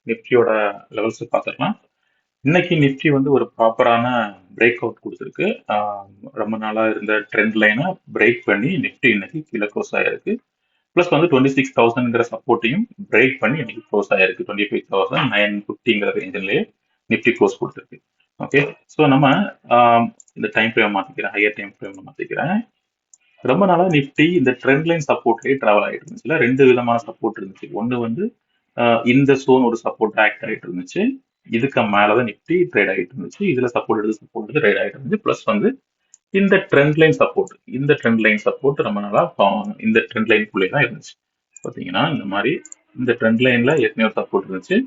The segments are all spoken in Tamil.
நிஃப்டியோட லெவல்ஸ் பார்த்துடலாம். இன்னைக்கு நிஃப்டி வந்து ஒரு ப்ராப்பரான பிரேக் அவுட் கொடுத்துருக்கு. ரொம்ப நாளா இருந்த ட்ரெண்ட் லைனை பிரேக் பண்ணி நிஃப்டி இன்னைக்கு கீழே க்ளோஸ் ஆயிருக்கு. ப்ளஸ் வந்து 26,000ங்கிற சப்போர்ட்டையும் பிரேக் பண்ணி இன்னைக்கு க்ளோஸ் ஆயிருக்கு. 25,950ங்கிற ரேஞ்சிலேயே நிஃப்டி க்ளோஸ் கொடுத்துருக்கு. ஓகே, ஸோ நம்ம இந்த டைம் ஃப்ரேம் மாற்றிக்கிறேன், ஹையர் டைம் ஃப்ரேம் மாற்றிக்கிறேன். ரொம்ப நாளா நிஃப்டி இந்த ட்ரெண்ட் லைன் சப்போர்ட்லேயே டிராவல் ஆகிட்டு இருந்துச்சுல. ரெண்டு விதமான சப்போர்ட் இருந்துச்சு. ஒன்று வந்து இந்த சோன் ஒரு சப்போர்ட் ஆக்ட் ஆகிட்டு இருந்துச்சு. இதுக்கு மேலதான் நிஃப்டி ட்ரேட் ஆகிட்டு இருந்துச்சு. இதுல சப்போர்ட் எடுத்து ட்ரேட் ஆகிட்டு இருந்துச்சு. பிளஸ் வந்து இந்த ட்ரெண்ட் லைன் சப்போர்ட் ரொம்ப நாளா இந்த ட்ரெண்ட் லைனுக்குள்ளே தான் இருந்துச்சு. பார்த்தீங்கன்னா இந்த மாதிரி இந்த ட்ரெண்ட் லைன்ல ஏற்கனவே சப்போர்ட் இருந்துச்சு.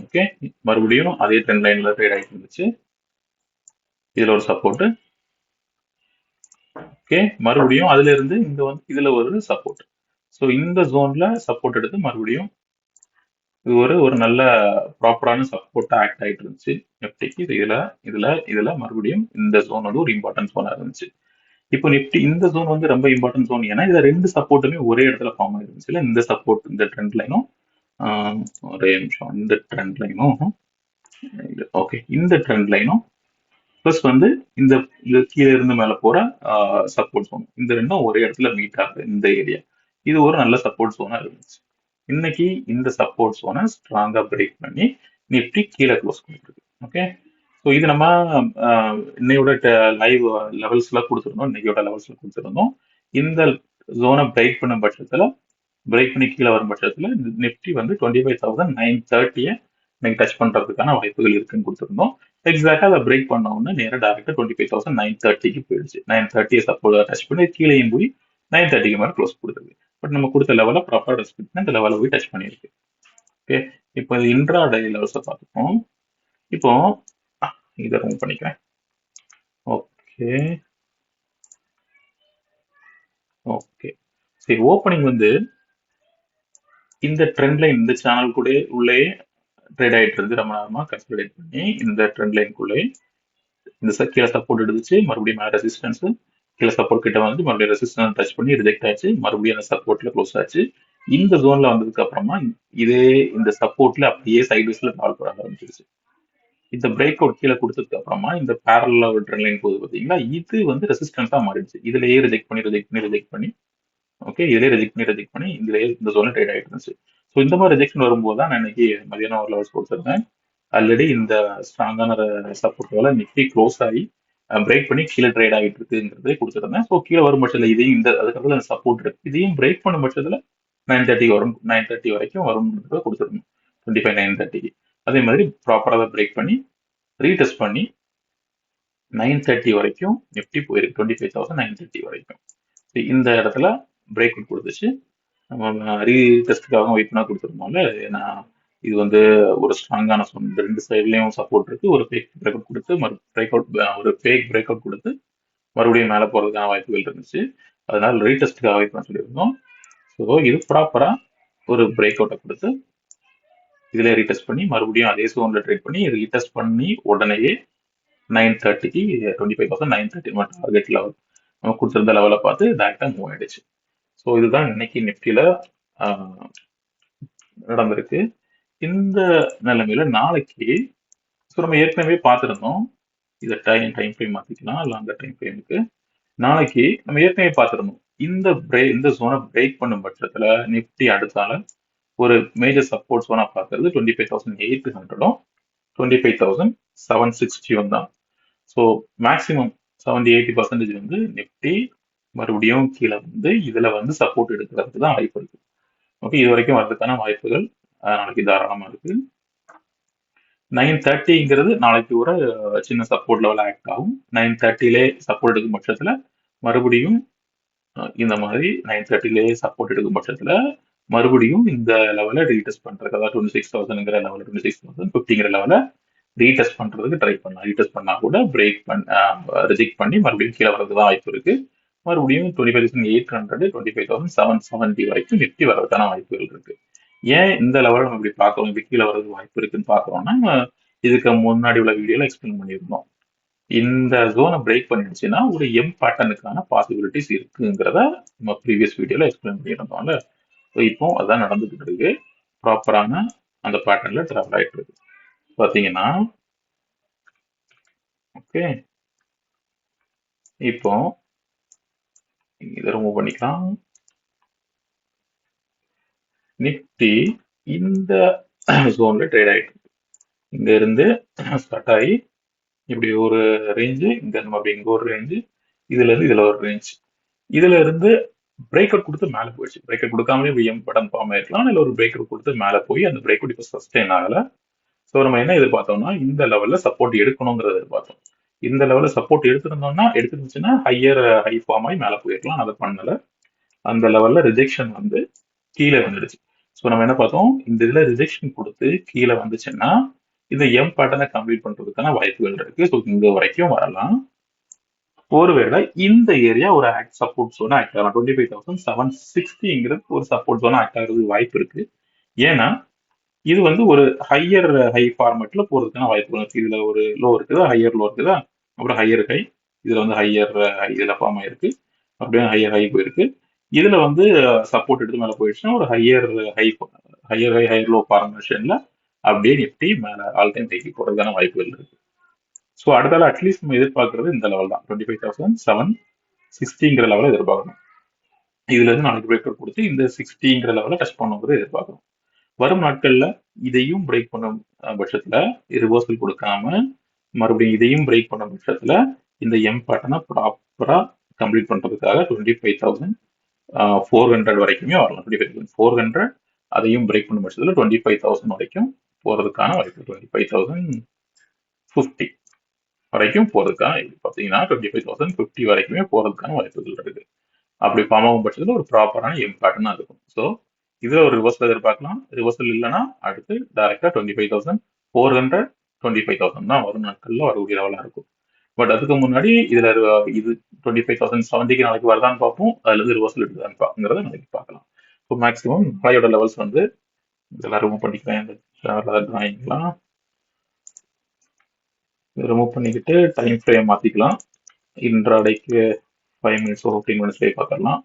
ஓகே, மறுபடியும் அதே ட்ரெண்ட் லைன்ல ட்ரேட் ஆகிட்டு இருந்துச்சு. இதுல ஒரு சப்போர்ட். ஓகே, மறுபடியும் அதுல இருந்து இங்க வந்து இதுல ஒரு சப்போர்ட். ஸோ இந்த ஜோன்ல சப்போர்ட் எடுத்து மறுபடியும் இது ஒரு நல்ல ப்ராப்பரான சப்போர்ட்டா ஆக்ட் ஆகிட்டு இருந்துச்சு நிஃப்டிக்கு. இதுல மறுபடியும் இந்த ஜோன் வந்து ஒரு இம்பார்ட்டன்ட் ஜோனா இருந்துச்சு. இப்போ நிஃப்டி இந்த ஜோன் வந்து ரொம்ப இம்பார்ட்டன்ட் ஜோன். ஏன்னா இதுல ரெண்டு சப்போர்ட்டுமே ஒரே இடத்துல ஃபார்ம் ஆயிருந்துச்சு. இந்த சப்போர்ட் இந்த ட்ரெண்ட் லைனும் ஒரே நிமிஷம், இந்த ட்ரெண்ட் லைனும் ஓகே, இந்த ட்ரெண்ட் லைனும் பிளஸ் வந்து இந்த கீழே இருந்து மேல போற சப்போர்ட் ஜோன், இந்த ரெண்டும் ஒரே இடத்துல மீட் ஆகுது இந்த ஏரியா. இது ஒரு நல்ல சப்போர்ட் ஜோனா இருந்துச்சு. இன்னைக்கு இந்த சப்போர்ட் ஜோனை ஸ்ட்ராங்கா பிரேக் பண்ணி நிஃப்டி கீழே க்ளோஸ் பண்ணிருக்கு. ஓகே, ஸோ இது நம்ம இன்னையோட லைவ் லெவல்ஸ்ல கொடுத்துருந்தோம். இன்னையோட லெவல்ஸ்ல கொடுத்துருந்தோம். இந்த ஜோனை பிரேக் பண்ணும் பட்சத்துல, பிரேக் பண்ணி கீழே வரும் பட்சத்துல நிஃப்டி வந்து 25,930 இன்னைக்கு டச் பண்றதுக்கான வாய்ப்புகள் இருக்குன்னு கொடுத்துருந்தோம். எக்ஸாக்டா அதை பிரேக் பண்ண உடனே நேரம் டேரக்டா 25,930க்கு போயிடுச்சு. 930 சப்போர்ட் டச் பண்ணி கீழே போய் 930க்கு மேலே க்ளோஸ் கொடுத்துருக்கு. பட் நம்ம கொடுத்த லெவலை ப்ராப்பரா ரெஸ்பெக்ட் பண்ணி இந்த லெவலை போய் டச் பண்ணியிருக்கு. ஓகே, இப்போ இது இன்ட்ராடே லெவல்ஸை பார்த்துப்போம். இப்போ இதை ரூம் பண்ணிக்கிறேன். ஓகே ஓகே, சரி, ஓப்பனிங் வந்து இந்த ட்ரெண்ட் லைன் இந்த சேனல் கூட உள்ளே ட்ரேட் ஆகிட்டு இருந்து ரொம்ப நேரமா கன்சல்டேட் பண்ணி இந்த ட்ரெண்ட் லைனுக்குள்ளே இந்த கீழே சப்போர்ட் எடுத்துச்சு, மறுபடியும் மேலே ரெசிஸ்டன்ஸ், கீழே சப்போர்ட் கிட்ட வந்து மறுபடியும் ரெசிஸ்டன்ஸ் டச் பண்ணி ரிஜெக்ட் ஆச்சு, மறுபடியும் அந்த சப்போர்ட்ல க்ளோஸ் ஆச்சு. இந்த ஜோன்ல வந்ததுக்கு அப்புறமா இதே இந்த சப்போர்ட்ல அப்படியே சைட்வேஸ்ல ட்ராவல் பண்ண ஆரம்பிச்சிருச்சு. இந்த பிரேக் அவுட் கீழே கொடுத்ததுக்கு அப்புறமா இந்த பேரல்ல ஒரு ட்ரெண்ட் லைன் போகுது பாத்தீங்களா, இது வந்து ரெசிஸ்டன்ஸா மாறிடுச்சு. இதுலயே ரிஜெக்ட் பண்ணி ஓகே, இதுலயே ரிஜெக்ட் பண்ணி இதுலயே இந்த ஜோன்ல ட்ரேட் ஆகிட்டு இருந்துச்சு. ஸோ இந்த மாதிரி ரிஜெக்ஷன் வரும்போது தான் நான் இன்னைக்கு மதியானம் ஒரு லெவல்ஸ் கொடுத்துருந்தேன். ஆல்ரெடி இந்த ஸ்ட்ராங்கான சப்போர்ட்ல நிஃப்டி க்ளோஸ் ஆகி பிரேக் பண்ணி கீழே ட்ரேட் ஆகிட்டு இருக்குங்கிறதே கொடுத்துருந்தேன். ஸோ கீழே வரும் பட்சத்தில் இதையும் இந்த அதுக்கப்புறம் சப்போர்ட் இருக்கு, இதையும் பிரேக் பண்ணும் பட்சத்தில் 930 வரும், 930 வரைக்கும் வரும்ன்றத கொடுத்துருந்தோம். 25,930க்கு அதே மாதிரி ப்ராப்பராக பிரேக் பண்ணி ரீடெஸ்ட் பண்ணி 930 வரைக்கும் நிஃப்டி போயிருக்கு. 25,930 வரைக்கும் இந்த இடத்துல பிரேக் அவுட் கொடுத்துச்சு. நம்ம ரீடெஸ்ட்டுக்காக வெயிட் பண்ணா கொடுத்துருந்தோம்ல. ஏன்னா இது வந்து ஒரு ஸ்ட்ராங்கான சொல், ரெண்டு சைட்லயும் சப்போர்ட் இருக்கு. ஒரு ஃபேக் பிரேக் அவுட் கொடுத்து ஒரு ஃபேக் பிரேக் அவுட் கொடுத்து மறுபடியும் மேலே போறதுக்கான வாய்ப்புகள் இருந்துச்சு. அதனால ரீடெஸ்ட்டுக்காக வெயிட் பண்ண சொல்லியிருந்தோம். ஸோ இது ப்ராப்பரா ஒரு பிரேக் அவுட்டை கொடுத்து இதுல ரீடெஸ்ட் பண்ணி மறுபடியும் அதே சோன்ல ட்ரேட் பண்ணி ரீடெஸ்ட் பண்ணி உடனேயே 930க்கு 25,930 டார்கெட் லெவல் நம்ம கொடுத்துருந்த லெவலை பார்த்து டேரக்டா மூவ் ஆயிடுச்சு. ஸோ இதுதான் இன்னைக்கு நிஃப்டியில நடந்திருக்கு. இந்த நிலைமையில நாளைக்கு நம்ம ஏற்கனவே பார்த்துருந்தோம். இதை டைம் ஃப்ரேம் மாத்திக்கலாம், லாங்கர் டைம் ஃப்ரேமுக்கு. நாளைக்கு நம்ம ஏற்கனவே பார்த்துருந்தோம். இந்த ஜோனை பிரேக் பண்ணும் பட்சத்துல நிஃப்டி அடுத்தால ஒரு மேஜர் சப்போர்ட் ஜோனா பார்க்கறது 25,800 25,760 தான். ஸோ மேக்சிமம் 70-80% வந்து நிஃப்டி மறுபடியும் கீழே வந்து இதுல வந்து சப்போர்ட் எடுக்கிறதுக்கு தான் வாய்ப்பு இருக்கு. ஓகே, இது வரைக்கும் வர்றதுக்கான வாய்ப்புகள் நாளைக்கு தாராளமா இருக்கு. 930ங்கிறது நாளைக்கு ஒரு சின்ன சப்போர்ட் லெவல் ஆக்ட் ஆகும். 930லே சப்போர்ட் எடுக்கும் பட்சத்துல மறுபடியும் இந்த மாதிரி 930லே சப்போர்ட் எடுக்கும் பட்சத்துல மறுபடியும் இந்த லெவலை ரீடெஸ்ட் பண்றது, அதாவது 26,000ங்கிற லெவல், 26,050ங்கிற லெவலை ரீடெஸ்ட் பண்றதுக்கு ட்ரை பண்ணலாம். ரீடெஸ்ட் பண்ணா கூட பிரேக் ரிஜெக்ட் பண்ணி மறுபடியும் கீழே வர்றதுக்கு தான் வாய்ப்பு இருக்கு. மறுபடியும் 25,800 25,770 வரைக்கும் நிஃப்டி வர்றதுக்கான வாய்ப்புகள் இருக்கு. ஏன் இந்த லெவல் நம்ம இப்படி பார்க்கறோம், இப்படி கீழே வர்றதுக்கு வாய்ப்பு இருக்குன்னு பார்க்கறோம்னா, இதுக்கு முன்னாடி உள்ள வீடியோல எக்ஸ்பிளைன் பண்ணியிருந்தோம். இந்த ஜோனை பிரேக் பண்ணிடுச்சுன்னா ஒரு எம் பேட்டர்னுக்கான பாசிபிலிட்டிஸ் இருக்குங்கிறத நம்ம ப்ரீவியஸ் வீடியோல எக்ஸ்பிளைன் பண்ணியிருந்தோம்ல. ஸோ இப்போ அதான் நடந்துகிட்டு இருக்கு. ப்ராப்பரான அந்த பேட்டர்ன்ல டிராவல் ஆயிட்டு இருக்கு. பாத்தீங்கன்னா ஓகே, இப்போ இதை ரிமூவ் பண்ணிக்கலாம். நிப்டி இந்த ஜோன்ல ட்ரேட் ஆயிட்டு இருக்கு. இங்க இருந்து ஸ்டார்ட் ஆகி இப்படி ஒரு ரேஞ்சு, இங்க அப்படி இங்க ஒரு ரேஞ்சு, இதுல இருந்து இதுல ஒரு ரேஞ்ச், இதுல இருந்து பிரேக் அவுட் கொடுத்து மேல போயிடுச்சு. பிரேக் அவுட் கொடுக்காமலே விஎம் பட்டன் ஃபார்ம் ஆயிருக்கலாம், இல்ல ஒரு பிரேக் அவுட் கொடுத்து மேல போய் அந்த பிரேக் அவுட் இப்போ சஸ்டெயின் ஆகல. ஸோ நம்ம என்ன எதிர்பார்த்தோம்னா இந்த லெவல்ல சப்போர்ட் எடுக்கணுங்கிறத எதிர்பார்த்தோம். இந்த லெவல்ல சப்போர்ட் எடுத்திருந்தோம்னா எடுத்துருந்துச்சுன்னா ஹை ஃபார்ம் ஆகி மேல போயிருக்கலாம். அதை பண்ணல. அந்த லெவல்ல ரிஜெக்ஷன் வந்து கீழே வந்துடுச்சு. ஸோ நம்ம என்ன பார்த்தோம், இந்த இதுல ரிஜெக்ஷன் கொடுத்து கீழே வந்துச்சுன்னா இந்த எம் பேட்டர்னை கம்ப்ளீட் பண்றதுக்கான வாய்ப்புகள் இருக்கு. ஸோ இங்க வரைக்கும் வரலாம். ஒருவேளை இந்த ஏரியா ஒரு சப்போர்ட் ஜோனா ஆக்ட் ஆகலாம். 25,760 ஒரு சப்போர்ட் ஜோனா ஆக்ட் ஆகிறதுக்கு வாய்ப்பு இருக்கு. ஏன்னா இது வந்து ஒரு ஹை ஃபார்மேட்ல போறதுக்கான வாய்ப்புகள் இருக்கு. இதுல ஒரு லோ இருக்குதா, ஹையர் லோ இருக்குதா, அப்புறம் ஹையர் ஹை, இதுல வந்து ஹையர் இதுல ஃபார்ம் ஆயிருக்கு, அப்படியே ஹையர் ஹை போயிருக்கு. இதுல வந்து சப்போர்ட் எடுத்து மேல போயிடுச்சுன்னா ஒரு ஹையர் லோ ஃபார்மேஷன்ல அப்படியே நிப்டி மேல ஆல் டைம் ஹைக்கு போறதுக்கான வாய்ப்புகள் இருக்கு. ஸோ அடுத்தால அட்லீஸ்ட் நம்ம எதிர்பார்க்கறது இந்த லெவல் தான், 25,760 லெவலில் எதிர்பார்க்கணும். இதுல இருந்து நாளைக்கு பிரேக் அவுட் கொடுத்து இந்த 60 லெவலில் டச் பண்ணுங்கிறத எதிர்பார்க்கணும். வரும் நாட்கள்ல இதையும் பிரேக் பண்ணும் பட்சத்துல ரிவர்சல் கொடுக்காம மறுபடியும் இதையும் பிரேக் பண்ண பட்சத்துல இந்த எம் பேட்டர்னை ப்ராப்பரா கம்ப்ளீட் பண்றதுக்காக 25,400 வரைக்குமே வரலாம். 25,400 அதையும் பிரேக் பண்ண பட்சத்துல 25,000 வரைக்கும் போறதுக்கான வாய்ப்பு. 25,050 வரைக்கும் போறதுக்கான பாத்தீங்கன்னா 25,050 வரைக்குமே போறதுக்கான வாய்ப்புகள் இருக்கு. அப்படி ஃபார்ம் ஆகும் பட்சத்துல ஒரு ப்ராப்பரான எம் பேட்டர்னா இருக்கும். ஸோ இதுல ஒரு ரிவர்சல் எதிர்பார்க்கலாம். ரிவர்சல் இல்லைன்னா அடுத்து டைரக்டா 25,400 25,000 தான் வரும் நாட்கள்ல வரக்கூடிய லெவலா இருக்கும். பட் அதுக்கு முன்னாடி இதுல இது 25,070 நாளைக்கு வருதான்னு பார்ப்போம். அதுல இருந்து ரிவர்சல் எடுக்குதான்னு பாக்குறத நாளைக்கு பார்க்கலாம். ஸோ மேக்ஸிமம் நாளையோட லெவல்ஸ் வந்து இதெல்லாம் ரிமூவ் பண்ணிக்கிறேன். இந்த டிராயிங்லாம் ரிமூவ் பண்ணிக்கிட்டு டைம் ஃப்ரேம் மாத்திக்கலாம். இன்ட்ராடேக்கு 5 மினிட்ஸ் 15 மினிட்ஸ்லேயே பார்க்கலாம்.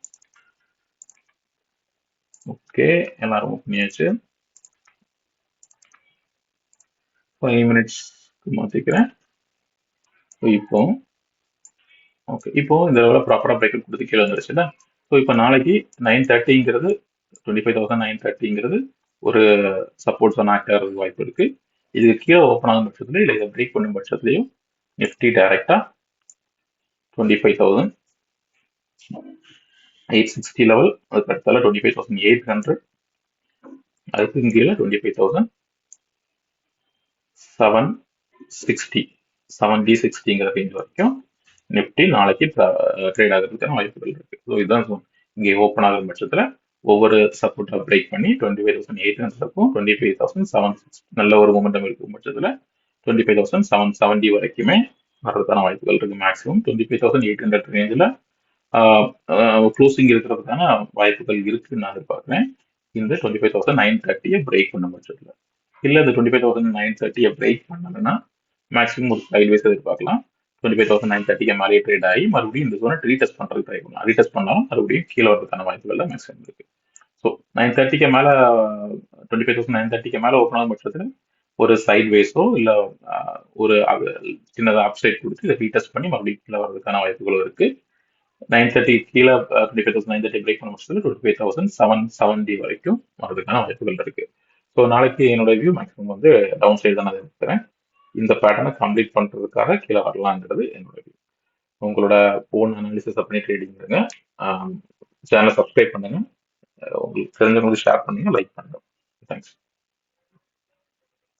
ஓகே, எல்லாம் ரிமூவ் பண்ணியாச்சு. 5 மினிட்ஸ்க்கு மாத்திக்கிறேன். இப்போ ஓகே, இப்போ இந்த லெவலில் ப்ராப்பராக பிரேக்கப் கொடுத்து கீழே வந்துருச்சுல்ல. ஸோ இப்போ நாளைக்கு 930 25,930 ஒரு சப்போர்ட் ஜோன் ஆக்ட் ஆகிறதுக்கு வாய்ப்பு இருக்கு. இதுக்கு கீழே ஓப்பன் ஆகும் பட்சத்துல இல்லை இதை பிரேக் பண்ணும் பட்சத்துலையும் நிஃப்டி டைரக்டா 25,860 லெவல், அதுக்கு அடுத்தால 25,800, அதுக்கு கீழே 25,760 7D60 ரேஞ்ச் வரைக்கும் நிப்டி நாளைக்கு ட்ரேட் ஆகிறதுக்கான வாய்ப்புகள் இருக்கு. ஸோ இதுதான் இங்கே ஓப்பன் ஆகிற பட்சத்தில் ஒவ்வொரு சப்போர்ட்டை பிரேக் பண்ணி 25,800 இருக்கும், 25,760 நல்ல ஒரு மொமெண்டம் இருக்கும் பட்சத்தில் 25,770 வரைக்குமே வர்றதுக்கான வாய்ப்புகள் இருக்கு. மேக்ஸிமம் 25,800 ரேஞ்சில் க்ளோசிங் இருக்கிறதுக்கான வாய்ப்புகள் இருக்குன்னு நான் எதிர்பார்க்குறேன். இந்த 25,930 பிரேக் பண்ண பட்சத்தில் இல்லை இந்த 25,930 பிரேக் பண்ணலைன்னா மேக்ஸிமம் ஒரு சைட்வேஸ் எதிர்பார்க்கலாம். 25,930 மேலே ட்ரேட் ஆகி மறுபடியும் இந்த ஜோனை ரீடெஸ்ட் பண்றது ட்ரை பண்ணலாம். ரீடெஸ்ட் பண்ணாலும் மறுபடியும் கீழே வரதுக்கான வாய்ப்புகள் தான் மேக்ஸிமம் இருக்கு. ஸோ 930 மேல 25,930 மேல ஓப்பன் ஆகும் பட்சத்தில் ஒரு சைட்வேஸோ இல்லை ஒரு சின்னதாக அப்சைட் கொடுத்து இதை ரீடெஸ்ட் பண்ணி மறுபடியும் கீழே வரதுக்கான வாய்ப்புகளும் இருக்கு. 930 கீழே 25,930 பிரேக் பண்ண பட்சத்தில் 25,770 வரைக்கும் வரதுக்கான வாய்ப்புகள் இருக்கு. ஸோ நாளைக்கு என்னோட வியூ மேக்ஸிமம் வந்து டவுன் சைடு தான் நான் இருக்கிறேன். இந்த பேட்டர்னை கம்ப்ளீட் பண்றதுக்காக கீழே வரலாங்கிறது என்னோட வியூ. உங்களோட ஓன் அனாலிசிஸ் பண்ணி ட்ரேடிங் பண்ணுங்க. சேனலை சப்ஸ்கிரைப் பண்ணுங்க. உங்களுக்கு தெரிஞ்சவங்களுக்கு ஷேர் பண்ணுங்க, லைக் பண்ணுங்க.